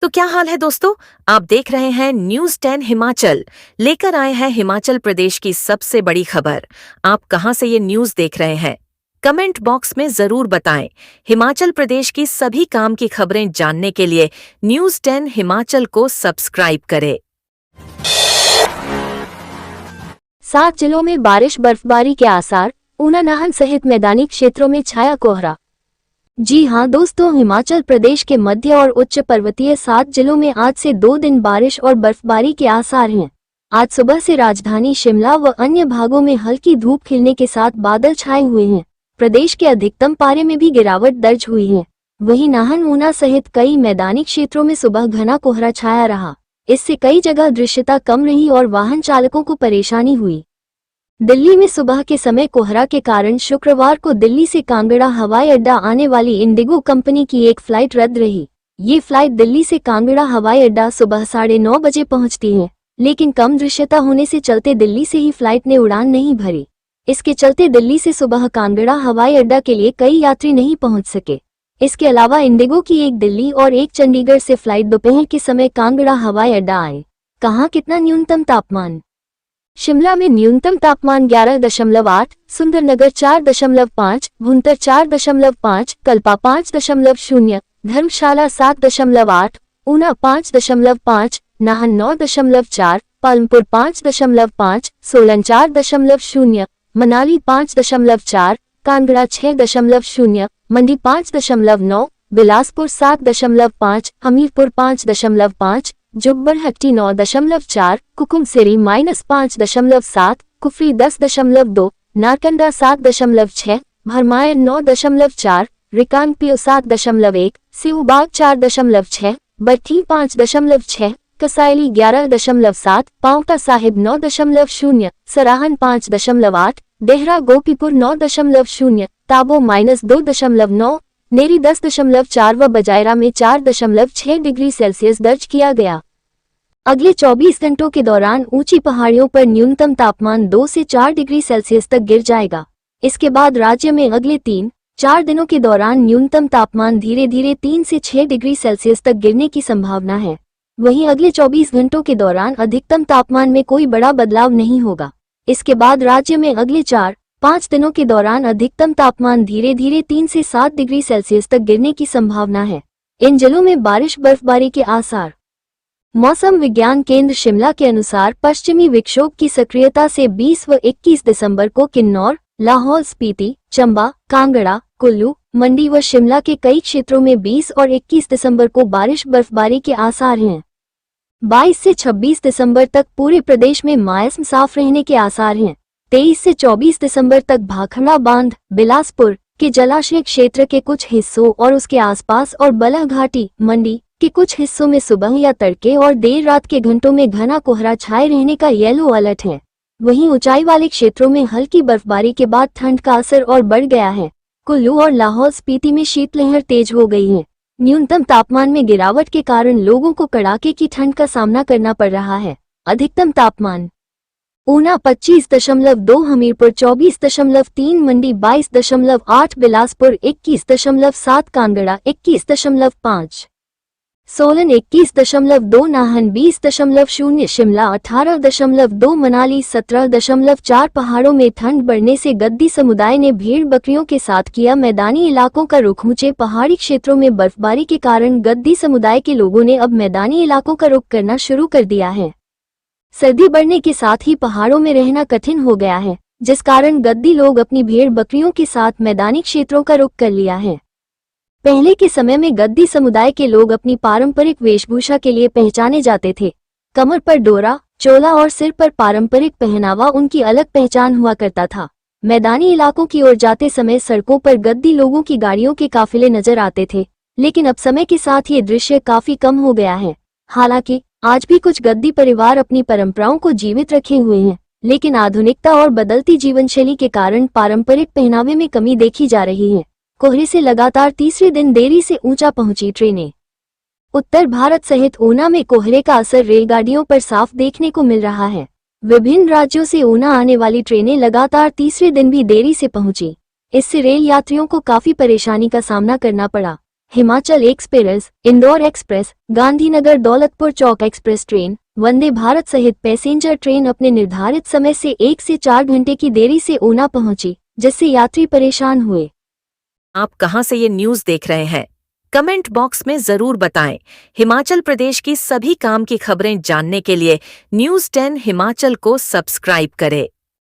तो क्या हाल है दोस्तों। आप देख रहे हैं न्यूज़ 10 हिमाचल। लेकर आए हैं हिमाचल प्रदेश की सबसे बड़ी खबर। आप कहां से ये न्यूज़ देख रहे हैं, कमेंट बॉक्स में जरूर बताएं। हिमाचल प्रदेश की सभी काम की खबरें जानने के लिए न्यूज़ 10 हिमाचल को सब्सक्राइब करें। 7 जिलों में बारिश बर्फबारी के आसार, ऊना नाहन सहित मैदानी क्षेत्रों में छाया कोहरा। जी हां दोस्तों, हिमाचल प्रदेश के मध्य और उच्च पर्वतीय 7 जिलों में आज से 2 दिन बारिश और बर्फबारी के आसार हैं। आज सुबह से राजधानी शिमला व अन्य भागों में हल्की धूप खिलने के साथ बादल छाए हुए हैं। प्रदेश के अधिकतम पारे में भी गिरावट दर्ज हुई है। वहीं नाहन ऊना सहित कई मैदानी क्षेत्रों में सुबह घना कोहरा छाया रहा। इससे कई जगह दृश्यता कम रही और वाहन चालकों को परेशानी हुई। दिल्ली में सुबह के समय कोहरा के कारण शुक्रवार को दिल्ली से कांगड़ा हवाई अड्डा आने वाली इंडिगो कंपनी की एक फ्लाइट रद्द रही। ये फ्लाइट दिल्ली से कांगड़ा हवाई अड्डा सुबह 9:30 बजे पहुंचती है, लेकिन कम दृश्यता होने से चलते दिल्ली से ही फ्लाइट ने उड़ान नहीं भरी। इसके चलते दिल्ली से सुबह कांगड़ा हवाई अड्डा के लिए कई यात्री नहीं पहुंच सके। इसके अलावा इंडिगो की एक दिल्ली और एक चंडीगढ़ से फ्लाइट दोपहर के समय कांगड़ा हवाई अड्डा आए। कहाँ कितना न्यूनतम तापमान। शिमला में न्यूनतम तापमान 11.8, सुंदरनगर 4.5, भुंतर 4.5, कल्पा 5.0, धर्मशाला 7.8, ऊना 5.5, नाहन 9.4, पालमपुर 5.5, सोलन 4.0, मनाली 5.4, कांगड़ा 6.0, मंडी 5.9, बिलासपुर 7.5, हमीरपुर 5.5, जुब्बड़हट्टी 9.4, कुकुमसेरी -5.7, कुफरी 10.2, नारकंडा 7.6, भरमायर 9.4, रिकांगपिओ 7.1, सिउबाग 4.6, बट्ठी 5.6, कसाइली 11.7, पांवटा साहिब 9.0, सराहन 5.8, देहरा गोपीपुर 9.0, ताबो -2.9, नेरी 10.4 व बजायरा में 4.6 डिग्री सेल्सियस दर्ज किया गया। अगले 24 घंटों के दौरान ऊंची पहाड़ियों पर न्यूनतम तापमान 2 से 4 डिग्री सेल्सियस तक गिर जाएगा। इसके बाद राज्य में अगले 3-4 दिनों के दौरान न्यूनतम तापमान धीरे धीरे 3 से 6 डिग्री सेल्सियस तक गिरने की संभावना है। वहीं अगले 24 घंटों के दौरान अधिकतम तापमान में कोई बड़ा बदलाव नहीं होगा। इसके बाद राज्य में अगले 4-5 दिनों के दौरान अधिकतम तापमान धीरे धीरे 3 से 7 डिग्री सेल्सियस तक गिरने की संभावना है। इन जिलों में बारिश बर्फबारी के आसार। मौसम विज्ञान केंद्र शिमला के अनुसार पश्चिमी विक्षोभ की सक्रियता से 20 व 21 दिसंबर को किन्नौर, लाहौल स्पीति, चंबा, कांगड़ा, कुल्लू, मंडी व शिमला के कई क्षेत्रों में 20 और 21 दिसंबर को बारिश बर्फबारी के आसार हैं। 22 से 26 दिसंबर तक पूरे प्रदेश में मौसम साफ रहने के आसार हैं। 23 से 24 दिसंबर तक भाखड़ा बांध, बिलासपुर के जलाशय क्षेत्र के कुछ हिस्सों और उसके आसपास और बलह घाटी, मंडी के कुछ हिस्सों में सुबह या तड़के और देर रात के घंटों में घना कोहरा छाए रहने का येलो अलर्ट है। वहीं ऊंचाई वाले क्षेत्रों में हल्की बर्फबारी के बाद ठंड का असर और बढ़ गया है। कुल्लू और लाहौल स्पीति में शीतलहर तेज हो गई है। न्यूनतम तापमान में गिरावट के कारण लोगों को कड़ाके की ठंड का सामना करना पड़ रहा है। अधिकतम तापमान ऊना 25.2, हमीरपुर 24.3, मंडी 22.8, बिलासपुर 21.7, कांगड़ा 21.5, सोलन 21.2, नाहन 20.0, शिमला 18.2, मनाली 17.4। पहाड़ों में ठंड बढ़ने से गद्दी समुदाय ने भेड़ बकरियों के साथ किया मैदानी इलाकों का रुख। ऊंचे पहाड़ी क्षेत्रों में बर्फबारी के कारण गद्दी समुदाय के लोगों ने अब मैदानी इलाकों का रुख करना शुरू कर दिया है। सर्दी बढ़ने के साथ ही पहाड़ों में रहना कठिन हो गया है, जिस कारण गद्दी लोग अपनी भेड़ बकरियों के साथ मैदानी क्षेत्रों का रुख कर लिया है। पहले के समय में गद्दी समुदाय के लोग अपनी पारंपरिक वेशभूषा के लिए पहचाने जाते थे। कमर पर डोरा, चोला और सिर पर पारंपरिक पहनावा उनकी अलग पहचान हुआ करता था। मैदानी इलाकों की ओर जाते समय सड़कों पर गद्दी लोगों की गाड़ियों के काफिले नजर आते थे, लेकिन अब समय के साथ ये दृश्य काफी कम हो गया है। हालांकि आज भी कुछ गद्दी परिवार अपनी परंपराओं को जीवित रखे हुए हैं, लेकिन आधुनिकता और बदलती जीवनशैली के कारण पारंपरिक पहनावे में कमी देखी जा रही है। कोहरे से लगातार तीसरे दिन देरी से ऊंचा पहुंची ट्रेनें। उत्तर भारत सहित ऊना में कोहरे का असर रेलगाड़ियों पर साफ देखने को मिल रहा है। विभिन्न राज्यों से ऊना आने वाली ट्रेनें लगातार तीसरे दिन भी देरी से पहुंची। इससे रेल यात्रियों को काफी परेशानी का सामना करना पड़ा। हिमाचल एक्सप्रेस, इंदौर एक्सप्रेस, गांधीनगर दौलतपुर चौक एक्सप्रेस ट्रेन, वंदे भारत सहित पैसेंजर ट्रेन अपने निर्धारित समय से 1 से 4 घंटे की देरी से ऊना पहुंची, जिससे यात्री परेशान हुए। आप कहां से ये न्यूज देख रहे हैं? कमेंट बॉक्स में जरूर बताएं। हिमाचल प्रदेश की सभी काम की खबरें जानने के लिए न्यूज़ 10 हिमाचल को सब्सक्राइब करें।